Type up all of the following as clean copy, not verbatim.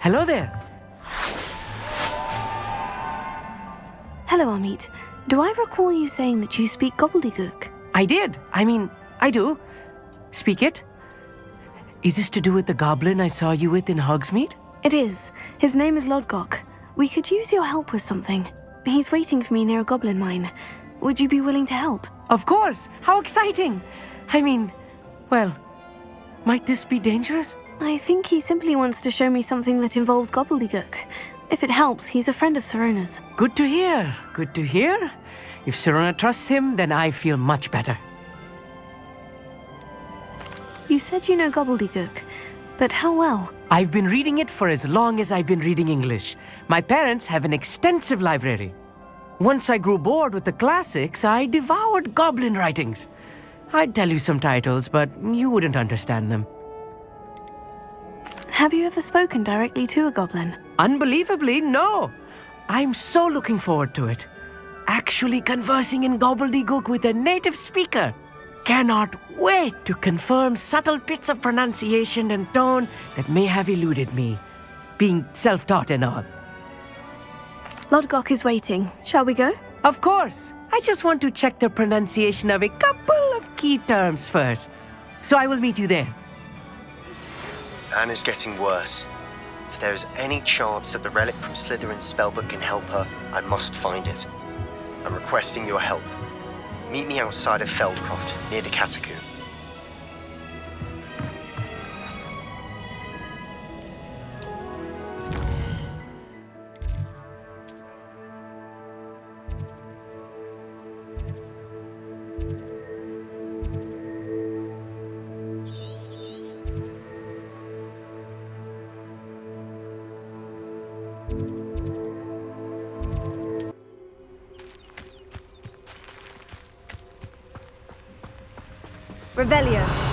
Hello there. Hello, Amit. Do I recall you saying that you speak Gobbledegook? I did. I do. Speak it. Is this to do with the goblin I saw you with in Hogsmeade? It is. His name is Lodgok. We could use your help with something. He's waiting for me near a goblin mine. Would you be willing to help? Of course. How exciting. Well, might this be dangerous? I think he simply wants to show me something that involves Gobbledegook. If it helps, he's a friend of Sirona's. Good to hear. Good to hear. If Sirona trusts him, then I feel much better. You said you know Gobbledegook, but how well? I've been reading it for as long as I've been reading English. My parents have an extensive library. Once I grew bored with the classics, I devoured goblin writings. I'd tell you some titles, but you wouldn't understand them. Have you ever spoken directly to a goblin? Unbelievably, no. I'm so looking forward to it. Actually conversing in Gobbledegook with a native speaker. Cannot wait to confirm subtle bits of pronunciation and tone that may have eluded me, being self-taught and all. Lodgok is waiting. Shall we go? Of course. I just want to check the pronunciation of a couple of key terms first. So I will meet you there. Anne is getting worse. If there is any chance that the relic from Slytherin's spellbook can help her, I must find it. I'm requesting your help. Meet me outside of Feldcroft, near the Catacomb. Revelio.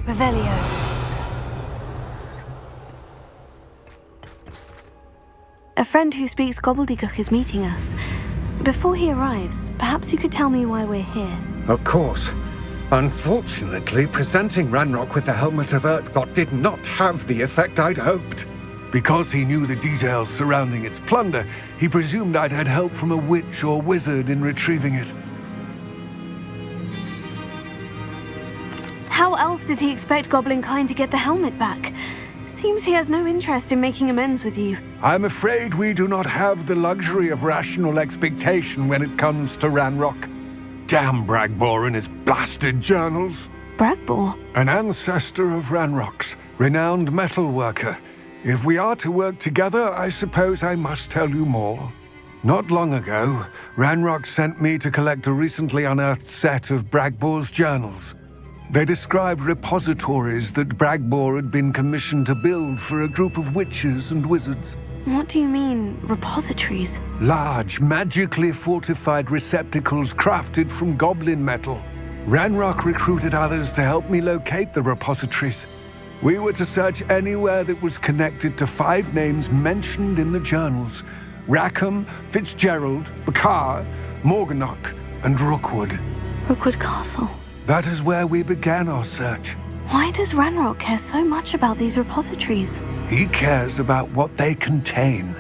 Revelio. A friend who speaks Gobbledegook is meeting us. Before he arrives, perhaps you could tell me why we're here. Of course. Unfortunately, presenting Ranrock with the Helmet of Urtkot did not have the effect I'd hoped. Because he knew the details surrounding its plunder, he presumed I'd had help from a witch or wizard in retrieving it. How else did he expect Goblinkind to get the helmet back? Seems he has no interest in making amends with you. I'm afraid we do not have the luxury of rational expectation when it comes to Ranrock. Damn Bragbor and his blasted journals. Bragbor? An ancestor of Ranrock's, renowned metal worker. If we are to work together, I suppose I must tell you more. Not long ago, Ranrock sent me to collect a recently unearthed set of Bragbor's journals. They described repositories that Bragbor had been commissioned to build for a group of witches and wizards. What do you mean, repositories? Large, magically fortified receptacles crafted from goblin metal. Ranrock recruited others to help me locate the repositories. We were to search anywhere that was connected to 5 names mentioned in the journals: Rackham, Fitzgerald, Bakar, Morganach, and Rookwood. Rookwood Castle. That is where we began our search. Why does Ranrock care so much about these repositories? He cares about what they contain.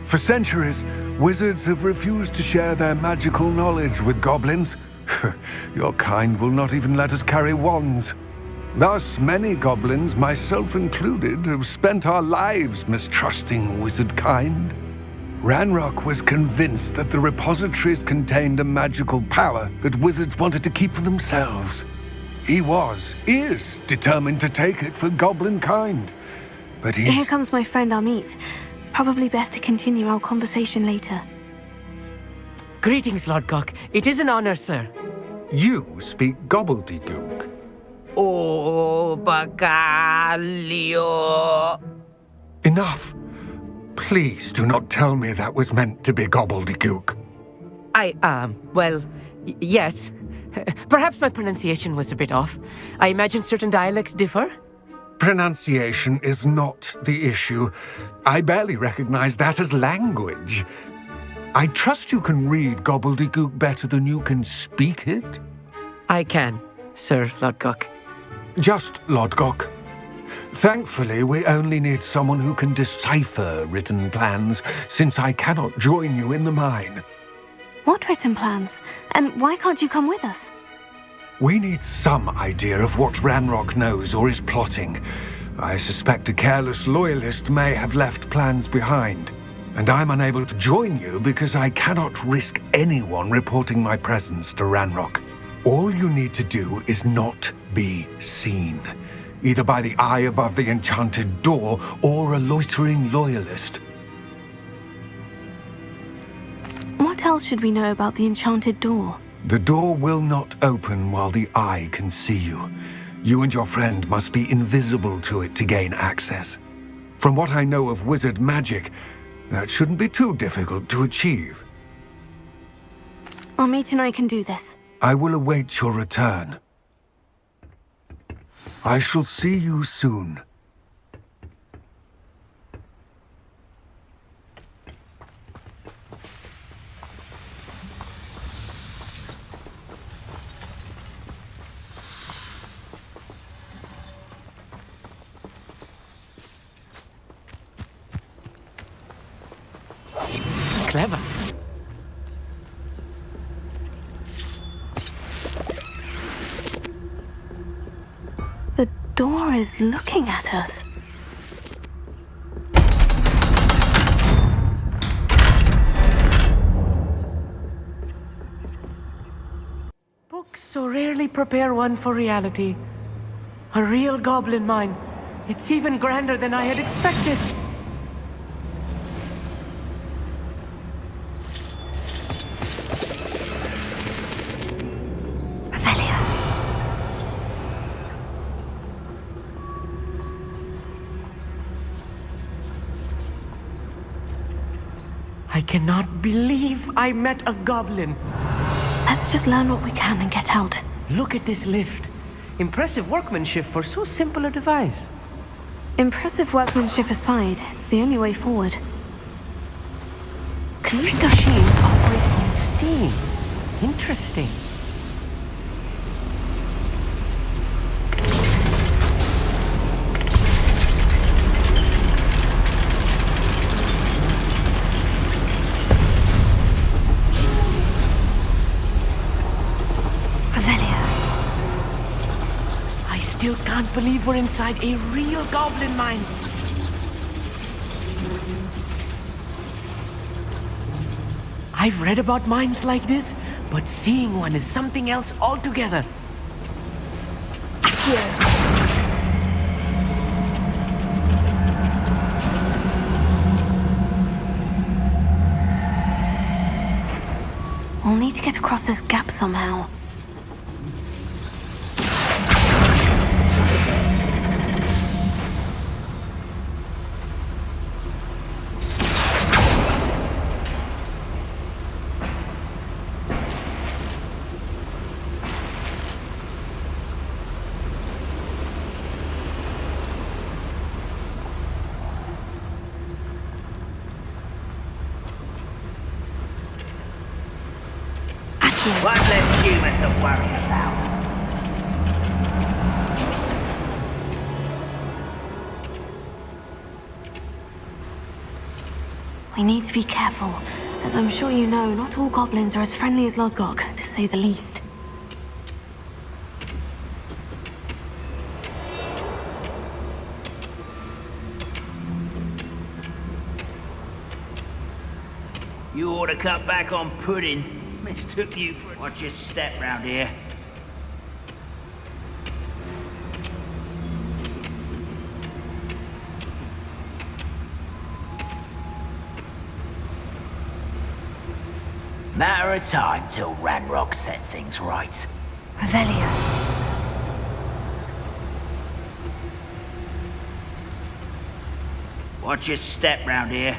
For centuries, wizards have refused to share their magical knowledge with goblins. Your kind will not even let us carry wands. Thus, many goblins, myself included, have spent our lives mistrusting wizard kind. Ranrock was convinced that the repositories contained a magical power that wizards wanted to keep for themselves. He is determined to take it for goblin kind. But he's... Here comes my friend Amit. Probably best to continue our conversation later. Greetings, Lodgok. It is an honor, sir. You speak Gobbledegook. Oh, Bagalio. Enough. Please do not tell me that was meant to be Gobbledegook. Yes. Perhaps my pronunciation was a bit off. I imagine certain dialects differ. Pronunciation is not the issue. I barely recognize that as language. I trust you can read Gobbledegook better than you can speak it? I can, Sir Lodgok. Just Lodgok. Thankfully, we only need someone who can decipher written plans, since I cannot join you in the mine. What written plans? And why can't you come with us? We need some idea of what Ranrock knows or is plotting. I suspect a careless loyalist may have left plans behind. And I'm unable to join you because I cannot risk anyone reporting my presence to Ranrock. All you need to do is not be seen, either by the eye above the enchanted door or a loitering loyalist. What else should we know about the enchanted door? The door will not open while the eye can see you. You and your friend must be invisible to it to gain access. From what I know of wizard magic, that shouldn't be too difficult to achieve. Amit and I can do this. I will await your return. I shall see you soon. Clever. The door is looking at us. Books so rarely prepare one for reality. A real goblin mine. It's even grander than I had expected. I cannot believe I met a goblin. Let's just learn what we can and get out. Look at this lift. Impressive workmanship for so simple a device. Impressive workmanship aside, it's the only way forward. These machines operate on steam. Interesting. I still can't believe we're inside a real goblin mine. I've read about mines like this, but seeing one is something else altogether. We'll need to get across this gap somehow. you. One less human to worry about. We need to be careful. As I'm sure you know, not all goblins are as friendly as Lodgok, to say the least. You ought to cut back on pudding. Mistook you for... Watch your step round here. Matter of time till Ranrock sets things right. Revelio. Watch your step round here.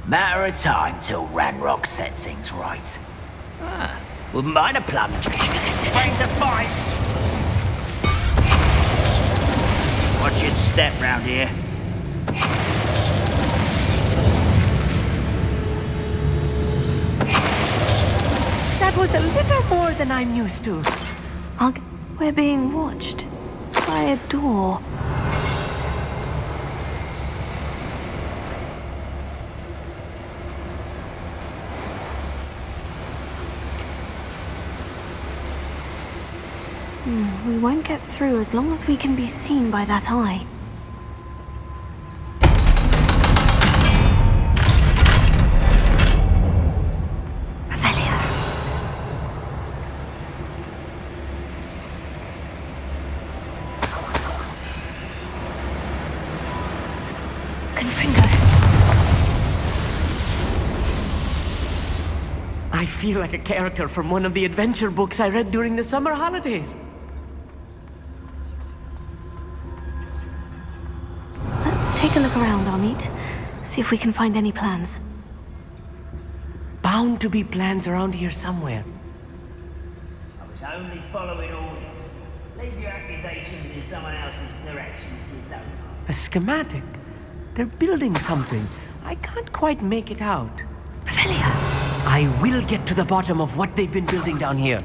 Matter of time till Ranrock sets things right. Wouldn't mind a plunge. Ready to fight! Watch your step round here. That was a little more than I'm used to. Hug, we're being watched by a door. We won't get through as long as we can be seen by that eye. Revelio. Confringo. I feel like a character from one of the adventure books I read during the summer holidays. Let's take a look around, Amit. See if we can find any plans. Bound to be plans around here somewhere. I was only following orders. Leave your accusations in someone else's direction if you don't mind. A schematic. They're building something. I can't quite make it out. Revelio. I will get to the bottom of what they've been building down here.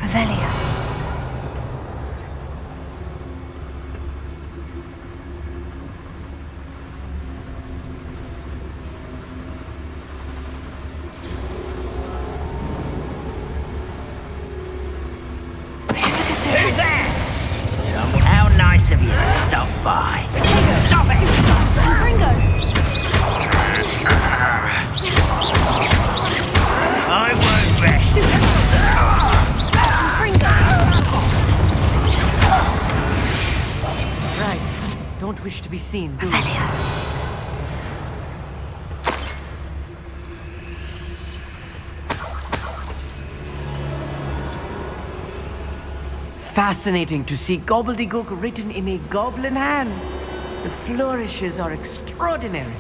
Revelio. Who's there? How nice of you to stop by. Stop it! Confringo. I won't rest. Right. Don't wish to be seen, do you? Revelio. Fascinating to see Gobbledegook written in a goblin hand. The flourishes are extraordinary.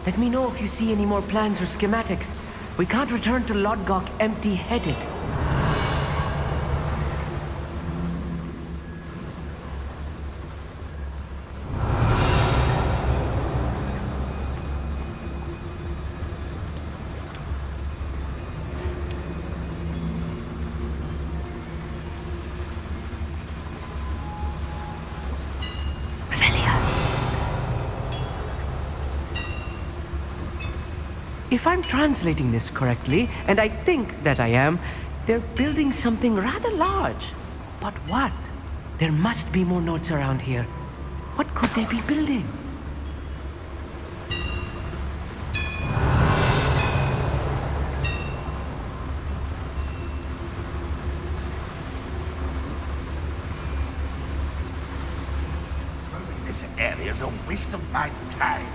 Let me know if you see any more plans or schematics. We can't return to Lodgok empty-headed. If I'm translating this correctly, and I think that I am, they're building something rather large. But what? There must be more notes around here. What could they be building? area's a waste of my time.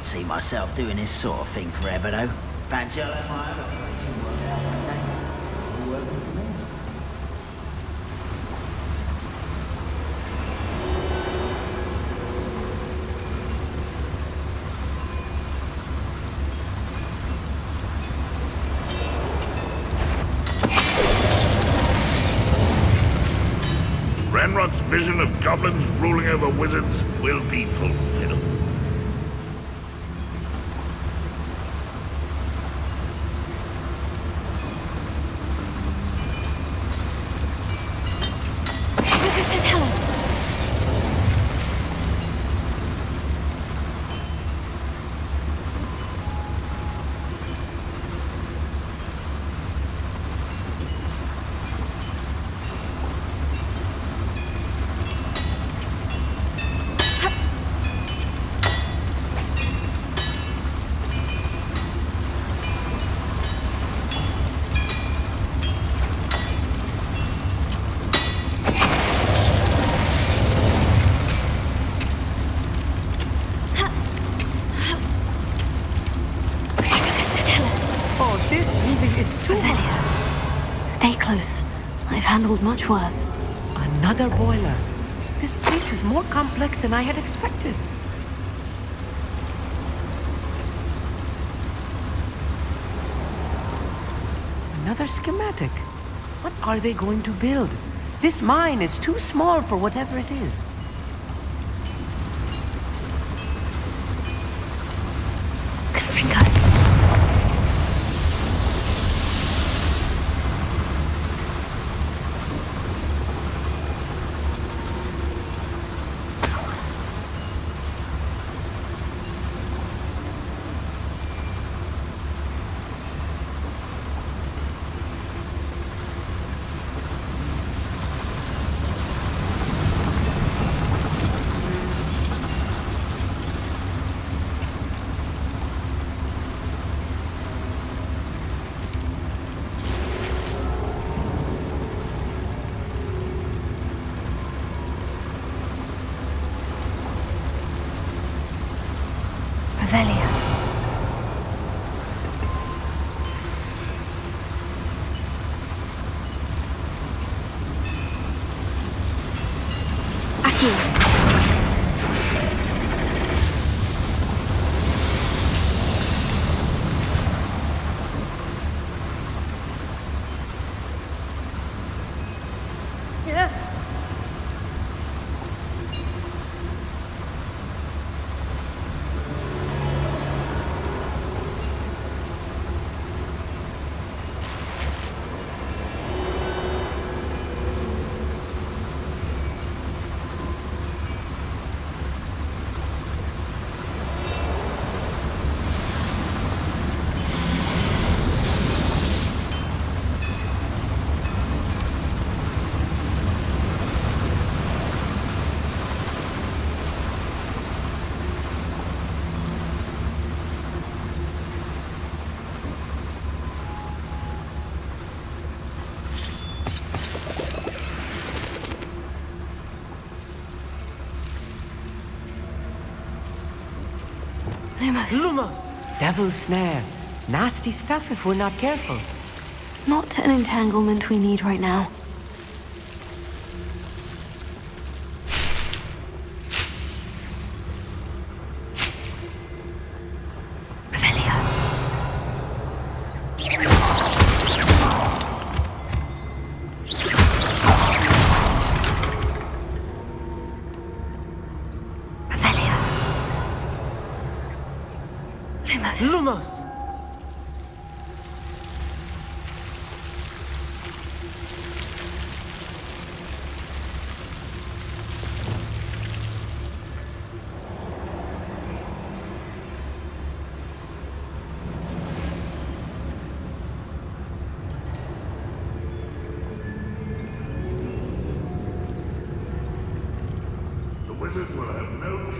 See myself doing this sort of thing forever, though. Fancy I'll have my own operation worked out one day. All working for me. Ranrock's vision of goblins ruling over wizards will be fulfilled. Stay close. I've handled much worse. Another boiler. This place is more complex than I had expected. Another schematic. What are they going to build? This mine is too small for whatever it is. Lumos! Devil's snare. Nasty stuff if we're not careful. Not an entanglement we need right now. Lumos!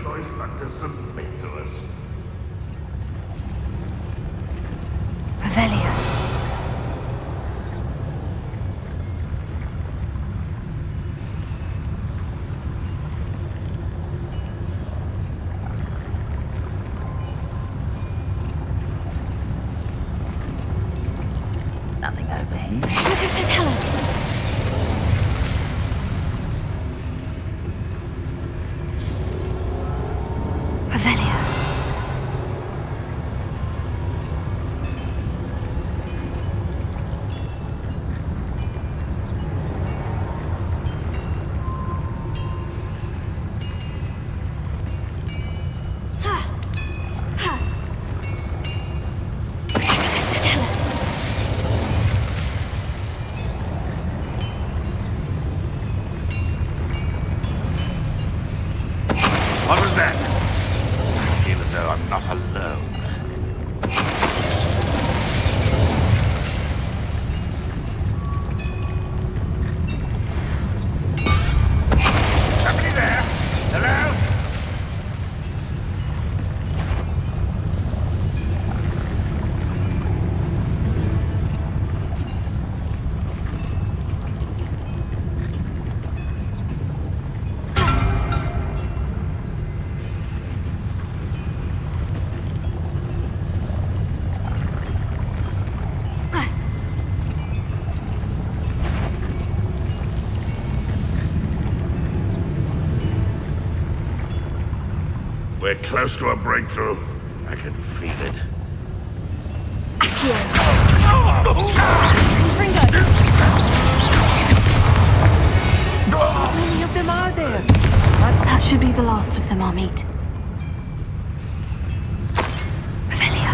choice but to submit to us. Revelio. Nothing over here. Lucas, don't tell us. Revelio. Lucas, don't tell us. What was that? I feel as though I'm not alone. Somebody there? Hello? We're close to a breakthrough. I can feel it. How many of them are there? That should be the last of them, Amit. Revelio.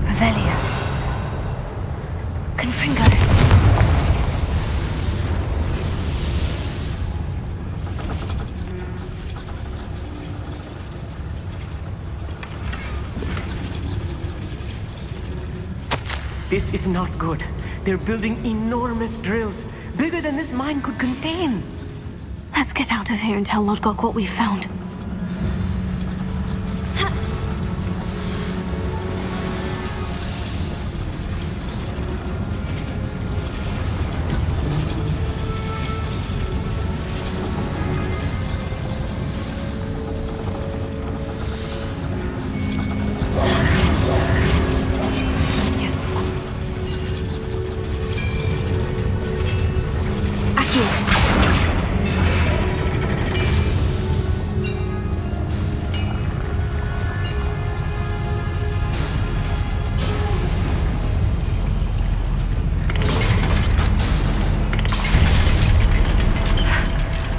Revelio. Confringo. This is not good. They're building enormous drills, bigger than this mine could contain. Let's get out of here and tell Lodgok what we found.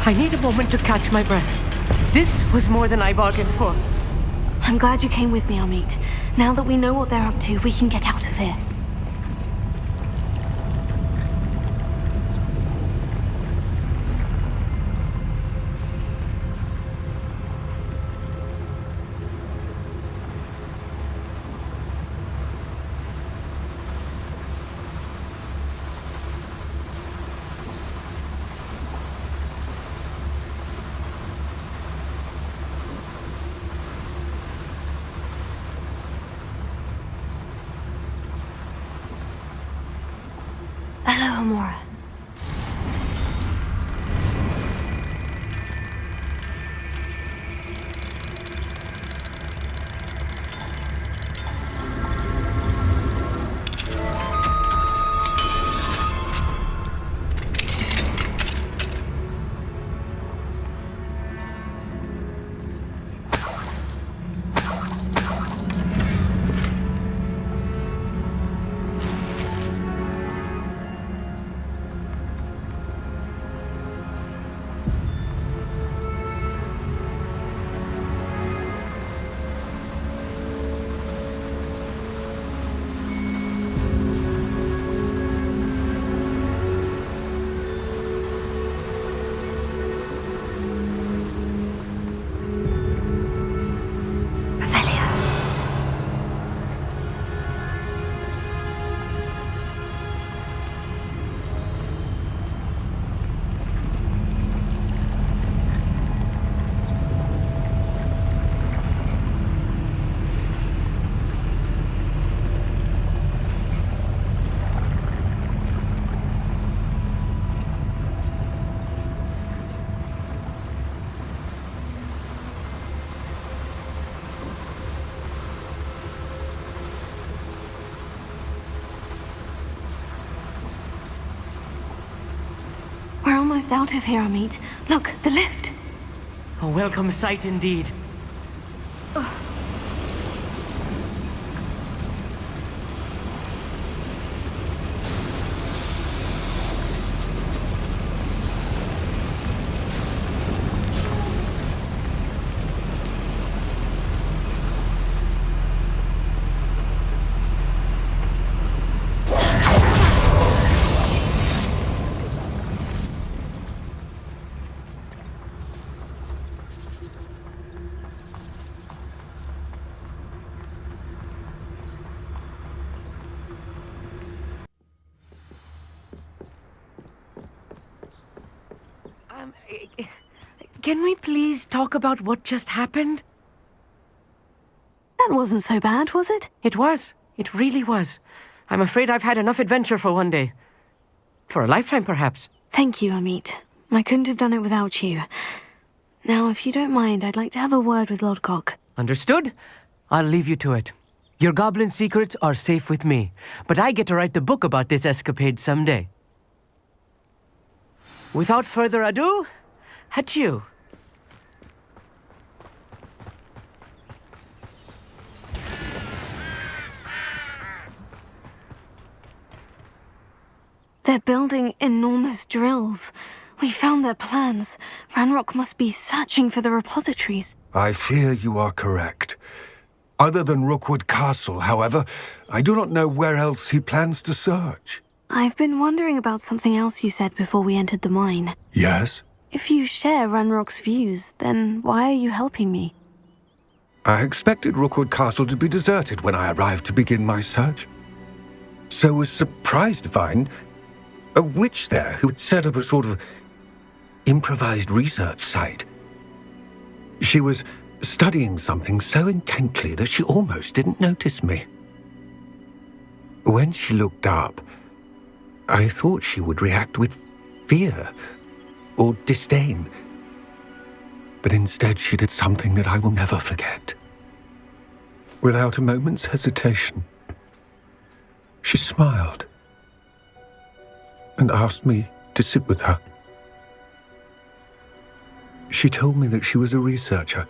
I need a moment to catch my breath. This was more than I bargained for. I'm glad you came with me, Amit. Now that we know what they're up to, we can get out of here. Hello, Amora. almost out of here, Amit. Look, the lift. A welcome sight indeed. Can we please talk about what just happened? That wasn't so bad, was it? It was. It really was. I'm afraid I've had enough adventure for one day. For a lifetime, perhaps. Thank you, Amit. I couldn't have done it without you. Now, if you don't mind, I'd like to have a word with Lodgok. Understood? I'll leave you to it. Your goblin secrets are safe with me, but I get to write the book about this escapade someday. Without further ado, adieu. They're building enormous drills. We found their plans. Ranrock must be searching for the repositories. I fear you are correct. Other than Rookwood Castle, however, I do not know where else he plans to search. I've been wondering about something else you said before we entered the mine. Yes? If you share Ranrock's views, then why are you helping me? I expected Rookwood Castle to be deserted when I arrived to begin my search. So was surprised to find a witch there who had set up a sort of improvised research site. She was studying something so intently that she almost didn't notice me. When she looked up, I thought she would react with fear or disdain. But instead she did something that I will never forget. Without a moment's hesitation, she smiled and asked me to sit with her. She told me that she was a researcher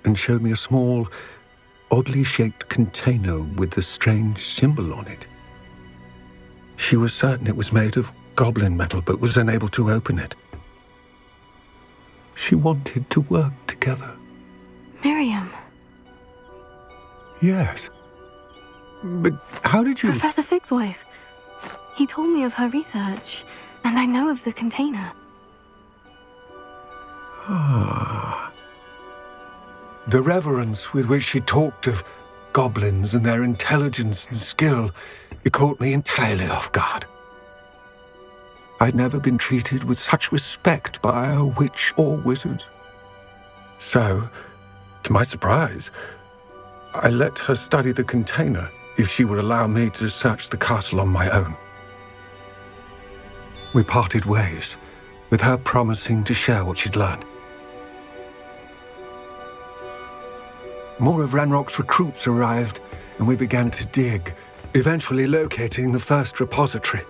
and showed me a small, oddly shaped container with a strange symbol on it. She was certain it was made of goblin metal, but was unable to open it. She wanted to work together. Miriam. Yes. But how did you... Professor Fig's wife. He told me of her research, and I know of the container. Ah. The reverence with which she talked of goblins and their intelligence and skill, it caught me entirely off guard. I'd never been treated with such respect by a witch or wizard. So, to my surprise, I let her study the container if she would allow me to search the castle on my own. We parted ways, with her promising to share what she'd learned. More of Ranrock's recruits arrived, and we began to dig, eventually locating the first repository.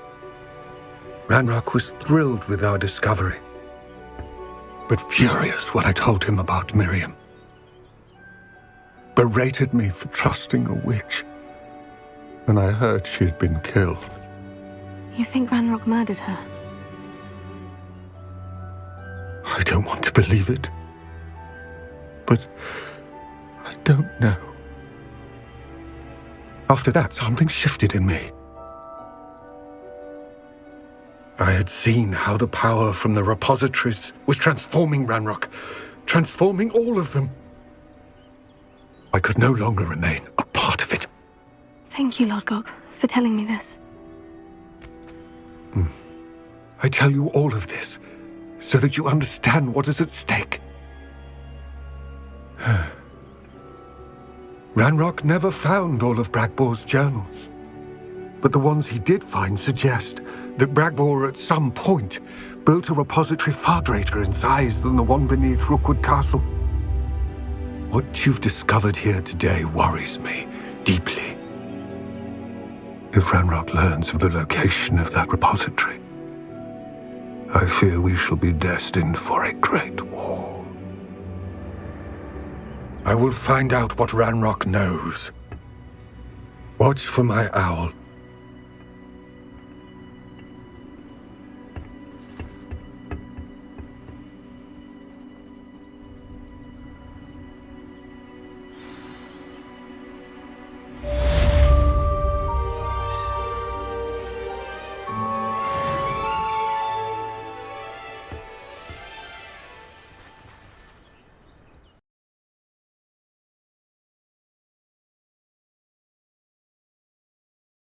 Ranrock was thrilled with our discovery, but furious when I told him about Miriam. Berated me for trusting a witch, and I heard she had been killed. You think Ranrock murdered her? I don't want to believe it, but I don't know. After that, something shifted in me. I had seen how the power from the repositories was transforming Ranrock, transforming all of them. I could no longer remain a part of it. Thank you, Lodgok, for telling me this. I tell you all of this so that you understand what is at stake. Ranrock never found all of Bragbor's journals, but the ones he did find suggest that Bragbor at some point built a repository far greater in size than the one beneath Rookwood Castle. What you've discovered here today worries me deeply. If Ranrock learns of the location of that repository, I fear we shall be destined for a great war. I will find out what Ranrock knows. Watch for my owl.